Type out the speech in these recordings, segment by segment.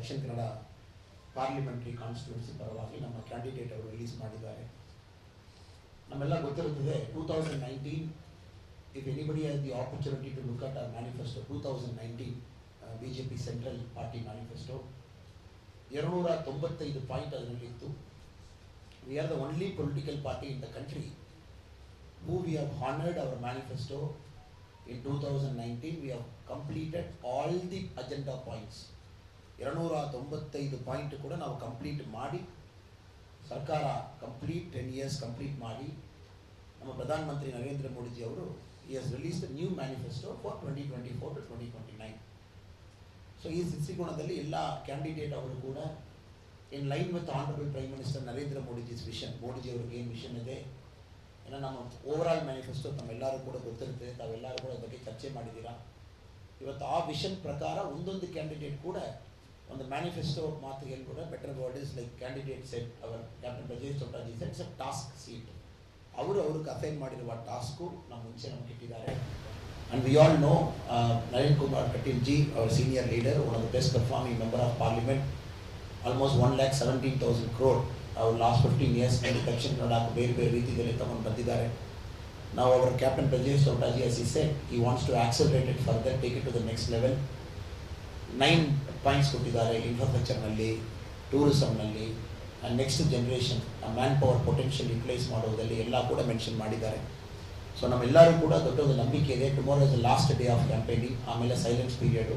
Dakshina Kannada parliamentary constituency ಪರವಾಗಿ ನಮ್ಮ candidate ಅವರು ರಿಲೀಸ್ ಮಾಡಿದ್ದಾರೆ. ನಮ್ಮೆಲ್ಲ ಗೊತ್ತಿರುತ್ತದೆ 2019, if anybody has the opportunity to look at our manifesto, 2019 BJP Central Party Manifesto, 295 point ಅದರಲ್ಲಿತ್ತು. We are the only political party in the country who we have honored our manifesto. In 2019 we have completed all the agenda points. 295 point ಕೂಡ ನಾವು complete ಮಾಡಿ, ಸರ್ಕಾರ complete 10 years complete ಮಾಡಿ, ನಮ್ಮ ಪ್ರಧಾನಮಂತ್ರಿ ನರೇಂದ್ರ ಮೋದಿಜಿ ಅವರು he has released a new manifesto for 2024 to 2029. So ಈ ದೃಷ್ಟಿಕೋನದಲ್ಲಿ ಎಲ್ಲ ಕ್ಯಾಂಡಿಡೇಟ್ ಅವರು ಕೂಡ in line with honourable prime minister Narendra Modiji's vision, Modiji ಅವ್ರಿಗೆ ಏನು ವಿಷನ್ ಇದೆ, ಏನೋ ನಮ್ಮ ಓವರಾಲ್ ಮ್ಯಾನಿಫೆಸ್ಟೋ ತಮ್ಮೆಲ್ಲರೂ ಕೂಡ ಗೊತ್ತಿರುತ್ತೆ, ತಾವೆಲ್ಲರೂ ಕೂಡ ಬಗ್ಗೆ ಚರ್ಚೆ ಮಾಡಿದ್ದೀರಾ. ಇವತ್ತು ಆ ವಿಷನ್ ಪ್ರಕಾರ ಒಂದೊಂದು ಕ್ಯಾಂಡಿಡೇಟ್ ಕೂಡ ಒಂದು ಮ್ಯಾನಿಫೆಸ್ಟೋ ಮಾತು ಹೇಳ್ಬಿಡ better word is like candidate set our captain Brajesh Chowtaji set it's a task seat. ಅವ್ರಿಗೆ ಅಸೈನ್ ಮಾಡಿರುವ ಟಾಸ್ಕು ನಮ್ಮ ಮುಂಚೆ ನಮ್ಗೆ ಇಟ್ಟಿದ್ದಾರೆ. And we all know Naren Kumar Patil ji, our senior leader, one of the best performing member of parliament, almost 1,17,000 crore our last 15 years in the Dakshin Kannada ಬೇರೆ ಬೇರೆ ರೀತಿಯಲ್ಲಿ ತಗೊಂಡು ಬಂದಿದ್ದಾರೆ. Now our Captain Brajesh Chautaji, as he said, he wants to accelerate it further, take it to the next level. 9 points ಕೊಟ್ಟಿದ್ದಾರೆ. Infrastructure ನಲ್ಲಿ, tourism ನಲ್ಲಿ, and next generation manpower potential utilise ಮಾಡೋದಲ್ಲಿ ಎಲ್ಲ ಕೂಡ ಮೆನ್ಷನ್ ಮಾಡಿದ್ದಾರೆ. So ನಮ್ಮೆಲ್ಲರೂ ಕೂಡ ದೊಡ್ಡದು ನಂಬಿಕೆ ಇದೆ. Tomorrow is the last day of campaigning, ಆಮೇಲೆ silence period.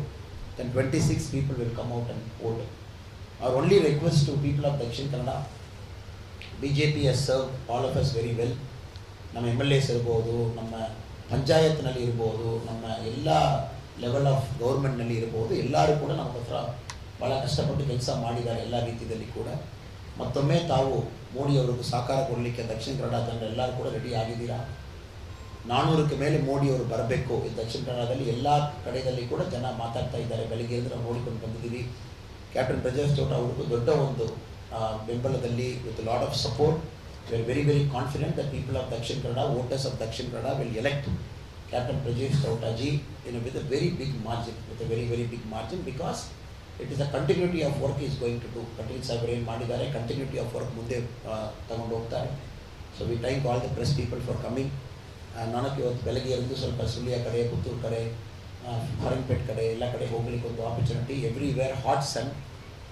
Then 26 people will come out and vote. Our only request to people of Dakshin Kannada, BJP has served all of us very well. ನಮ್ಮ MLAs ಇರ್ಬೋದು, ನಮ್ಮ ಪಂಚಾಯತ್ನಲ್ಲಿ ಇರ್ಬೋದು, ನಮ್ಮ ಎಲ್ಲ level of ಗೌರ್ಮೆಂಟ್ನಲ್ಲಿ ಇರ್ಬೋದು, ಎಲ್ಲರೂ ಕೂಡ ನಮ್ಮ ಹತ್ರ ಭಾಳ ಕಷ್ಟಪಟ್ಟು ಕೆಲಸ ಮಾಡಿದ್ದಾರೆ ಎಲ್ಲ ರೀತಿಯಲ್ಲಿ ಕೂಡ. ಮತ್ತೊಮ್ಮೆ ತಾವು ಮೋದಿಯವ್ರಿಗೂ ಸಹಕಾರ ಕೊಡಲಿಕ್ಕೆ ದಕ್ಷಿಣ ಕನ್ನಡ ಜನರು ಎಲ್ಲರೂ ಕೂಡ ರೆಡಿ ಆಗಿದ್ದೀರಾ. 400ಕ್ಕೆ ಮೇಲೆ ಮೋದಿಯವರು ಬರಬೇಕು. ಈ ದಕ್ಷಿಣ ಕನ್ನಡದಲ್ಲಿ ಎಲ್ಲ ಕಡೆಯಲ್ಲಿ ಕೂಡ ಜನ ಮಾತಾಡ್ತಾ ಇದ್ದಾರೆ. ಬೆಳಿಗ್ಗೆ ನಾವು ನೋಡಿಕೊಂಡು ಬಂದಿದ್ದೀವಿ. ಕ್ಯಾಪ್ಟನ್ ಬ್ರಜೇಶ್ ಚೌಟ ಅವ್ರಿಗೂ ದೊಡ್ಡ ಒಂದು ಬೆಂಬಲದಲ್ಲಿ with lot of support we are very very confident that people of Dakshina Kannada, voters of Dakshina Kannada will elect captain Brajesh Chowtaji with a very big margin, very big margin, because it is a continuity of work is going to do. Kateel ಸಾಹೇಬರು ಏನು ಮಾಡಿದ್ದಾರೆ, continuity of work ಮುಂದೆ ತಗೊಂಡು ಹೋಗ್ತಾರೆ. So we thank all the press people for coming. ನನಗೆ ಇವತ್ತು ಬೆಳಗ್ಗೆ ಎದ್ದು ಸ್ವಲ್ಪ ಸುಳ್ಯ ಕಡೆ, ಪುತ್ತೂರು ಕಡೆ, ಫಾರಿನ್ಪೇಟ್ ಕಡೆ ಎಲ್ಲ ಕಡೆ ಹೋಗ್ಲಿಕ್ಕೆ ಒಂದು opportunity. Everywhere hot sun,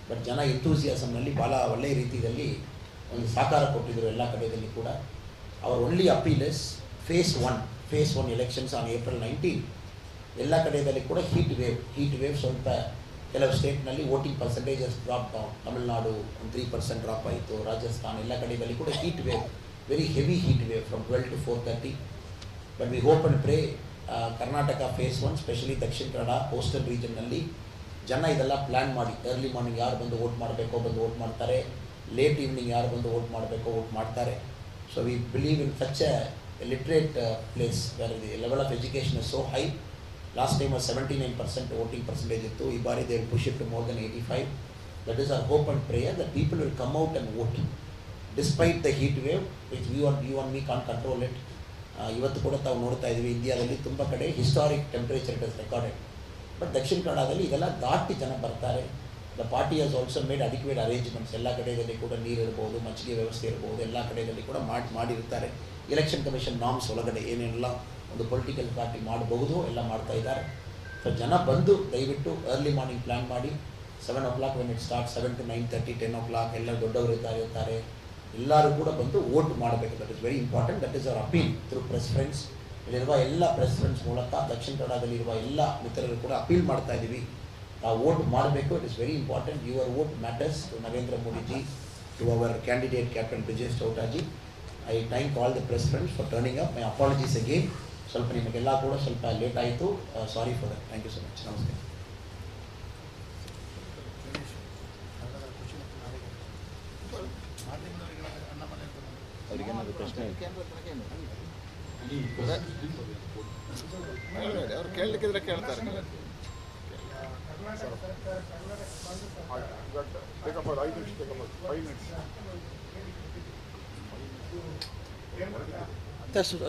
but ಜನ ಎಂಥೂಸಿಯಾಸಮ್ನಲ್ಲಿ ಭಾಳ ಒಳ್ಳೆಯ ರೀತಿಯಲ್ಲಿ ಒಂದು ಸಹಕಾರ ಕೊಟ್ಟಿದ್ದರು ಎಲ್ಲ ಕಡೆಯಲ್ಲಿ ಕೂಡ. Our only appeal is phase one elections on April 19. ಎಲ್ಲ ಕಡೆಯಲ್ಲಿ ಕೂಡ ಹೀಟ್ ವೇವ್ ಸ್ವಲ್ಪ ಕೆಲವು ಸ್ಟೇಟ್ನಲ್ಲಿ voting percentages drop down. Tamil Nadu ಒಂದು 3% ಡ್ರಾಪ್ ಆಯಿತು, ರಾಜಸ್ಥಾನ್ ಎಲ್ಲ ಕಡೆಯಲ್ಲಿ ಕೂಡ heat wave, very heavy heat wave from 12 to 4:30. But we hope and pray Karnataka phase 1, specially Dakshina Kannada coastal ರೀಜನ್ನಲ್ಲಿ ಜನ ಇದೆಲ್ಲ ಪ್ಲ್ಯಾನ್ ಮಾಡಿ ಅರ್ಲಿ ಮಾರ್ನಿಂಗ್ ಯಾರು ಬಂದು ವೋಟ್ ಮಾಡಬೇಕೋ ಬಂದು ವೋಟ್ ಮಾಡ್ತಾರೆ, ಲೇಟ್ ಈವ್ನಿಂಗ್ ಯಾರು ಬಂದು ವೋಟ್ ಮಾಡಬೇಕೋ ವೋಟ್ ಮಾಡ್ತಾರೆ. So we believe in such a literate place where the level of education is so high. Last time 79% voting percentage ಇತ್ತು. ಈ ಬಾರಿ they will push it to more than 85. That is our hope and prayer that people will come out and vote despite the heat wave which you and me can't control it. ಇವತ್ತು ಕೂಡ ತಾವು ನೋಡ್ತಾ ಇದ್ದೀವಿ, ಇಂಡಿಯಾದಲ್ಲಿ ತುಂಬ ಕಡೆ historic temperature it is recorded. But ದಕ್ಷಿಣ ಕನ್ನಡದಲ್ಲಿ ಇದೆಲ್ಲ ದಾಟಿ ಜನ ಬರ್ತಾರೆ. The party has also made adequate arrangements. ಎಲ್ಲ ಕಡೆಯಲ್ಲಿ ಕೂಡ ನೀರು ಇರ್ಬೋದು, ಮಜ್ಜಿಗೆ ವ್ಯವಸ್ಥೆ ಇರ್ಬೋದು, ಎಲ್ಲ ಕಡೆಯಲ್ಲಿ ಕೂಡ ಮಾಡಿರ್ತಾರೆ. ಎಲೆಕ್ಷನ್ ಕಮಿಷನ್ ನಾರ್ಮ್ಸ್ ಒಳಗಡೆ ಏನೆಲ್ಲ ಒಂದು ಪೊಲಿಟಿಕಲ್ ಪಾರ್ಟಿ ಮಾಡಬಹುದು ಎಲ್ಲ ಮಾಡ್ತಾ ಇದ್ದಾರೆ. ಸೊ ಜನ ಬಂದು ದಯವಿಟ್ಟು ಅರ್ಲಿ ಮಾರ್ನಿಂಗ್ ಪ್ಲ್ಯಾನ್ ಮಾಡಿ 7 o'clock when it start, 7 to 9:30, 10 o'clock ಎಲ್ಲ ದೊಡ್ಡವರು ಇರ್ತಾರೆ, ಎಲ್ಲರೂ ಕೂಡ ಬಂದು ವೋಟ್ ಮಾಡಬೇಕು. That is very important. That is hour appeal through press friends. ಇಲ್ಲಿರುವ ಎಲ್ಲ ಪ್ರೆಸ್ ಫ್ರೆಂಡ್ಸ್ ಮೂಲಕ ದಕ್ಷಿಣ ಕನ್ನಡದಲ್ಲಿರುವ ಎಲ್ಲ ಮಿತ್ರರು ಕೂಡ ಅಪೀಲ್ ಮಾಡ್ತಾ ಇದ್ದೀವಿ, ನಾವು ವೋಟ್ ಮಾಡಬೇಕು. It is very important. Your vote matters to Narendra Modiji, to our candidate captain Brajesh Chowtaji. I thank all the press friends for turning up. My apologies again. ಸ್ವಲ್ಪ ನಿಮಗೆಲ್ಲ ಕೂಡ ಸ್ವಲ್ಪ ಲೇಟ್ ಆಯಿತು, sorry for that. Thank you so much. ನಮಸ್ಕಾರ. ಅವ್ರು ಕೇಳಲಿಕ್ಕಿದ್ರೆ ಕೇಳ್ತಾರೆ.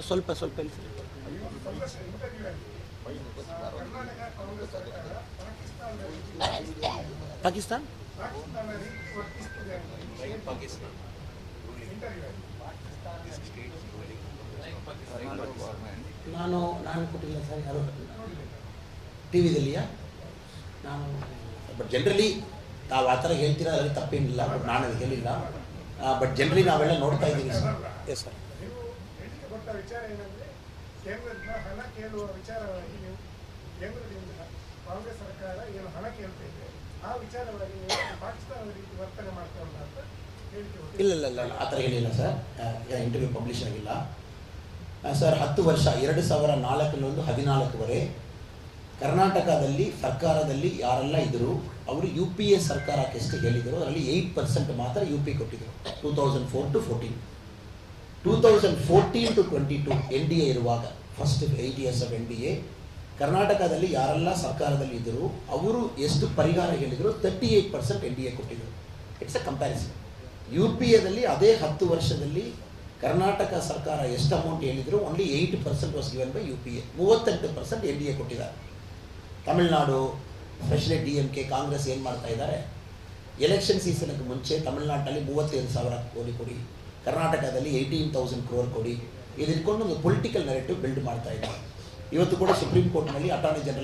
ಸ್ವಲ್ಪ ಪಾಕಿಸ್ತಾನ್ ನಾನು ಕೊಟ್ಟಿಲ್ಲ ಸರ್, ಯಾರು ಟಿ ವಿದಲ್ಲಿಯಾ? ನಾನು ಬಟ್ ಜನರಲಿ ತಾವು ಆ ಥರ ಹೇಳ್ತೀರಾ, ಅದರಲ್ಲಿ ತಪ್ಪೇನಿಲ್ಲ. ಬಟ್ ನಾನು ಅದು ಹೇಳಿಲ್ಲ. ಬಟ್ ಜನರಲಿ ನಾವೆಲ್ಲ ನೋಡ್ತಾ ಇದ್ದೀವಿ ಸರ್. Yes sir. ವಿಚಾರ ಏನಂದ್ರೆ ಕೇಂದ್ರದ ಹಣ ಕೇಳುವ ವಿಚಾರವಾಗಿ ನೀವು ಕೇಂದ್ರದಿಂದ ಕಾಂಗ್ರೆಸ್ ಸರ್ಕಾರ ಏನು ಹಣ ಕೇಳ್ತಾ ಇದೆ ಆ ವಿಚಾರವಾಗಿ ನೀವು ಪಾಕಿಸ್ತಾನದ ರೀತಿ ವರ್ತನೆ ಮಾಡ್ಕೊಳ್ಳೋಣ ಅಂತ ಹೇಳಿಕೆ. ಇಲ್ಲ ಆ ಥರ ಹೇಳಿಲ್ಲ ಸರ್. ಇಂಟರ್ವ್ಯೂ ಪಬ್ಲಿಷ್ ಆಗಿಲ್ಲ ಸರ್. 10 ವರ್ಷ 2004 14ವರೆ ಕರ್ನಾಟಕದಲ್ಲಿ ಸರ್ಕಾರದಲ್ಲಿ ಯಾರೆಲ್ಲ ಇದ್ದರು ಅವರು UPA ಸರ್ಕಾರಕ್ಕೆ ಎಷ್ಟು ಹೇಳಿದರು ಅದರಲ್ಲಿ 8% ಮಾತ್ರ UP ಕೊಟ್ಟಿದ್ದರು 2004 to 14. 2014 to 22 NDA ಇರುವಾಗ ಫಸ್ಟ್ 8 years ಆಫ್ NDA ಕರ್ನಾಟಕದಲ್ಲಿ ಯಾರೆಲ್ಲ ಸರ್ಕಾರದಲ್ಲಿ ಇದ್ದರು ಅವರು ಎಷ್ಟು ಪರಿಹಾರ ಹೇಳಿದರು 38% NDA ಕೊಟ್ಟಿದ್ದರು. It's a comparison. UPAದಲ್ಲಿ ಅದೇ 10 ವರ್ಷದಲ್ಲಿ ಕರ್ನಾಟಕ ಸರ್ಕಾರ ಎಷ್ಟು ಅಮೌಂಟ್ ಹೇಳಿದ್ರು only 8% was given by UPA. 38% NDA ಕೊಟ್ಟಿದ್ದಾರೆ. ತಮಿಳುನಾಡು ಸ್ಪೆಷಲಿ DMK ಕಾಂಗ್ರೆಸ್ ಏನು ಮಾಡ್ತಾ ಇದ್ದಾರೆ, ಎಲೆಕ್ಷನ್ ಸೀಸನ್ಗೆ ಮುಂಚೆ ತಮಿಳುನಾಡಿನಲ್ಲಿ 35,000 ಕೋಟಿ ಕೊಡಿ, ಕರ್ನಾಟಕದಲ್ಲಿ 18,000 crore ಕೊಡಿ, ಇದು ಇಟ್ಕೊಂಡು ಒಂದು ಪೊಲಿಟಿಕಲ್ ನೆರೆಟಿವ್ ಬಿಲ್ಡ್ ಮಾಡ್ತಾ ಇದ್ದಾರೆ. ಇವತ್ತು ಕೂಡ ಸುಪ್ರೀಂ ಕೋರ್ಟ್ನಲ್ಲಿ ಅಟಾರ್ನಿ ಜನರಲ್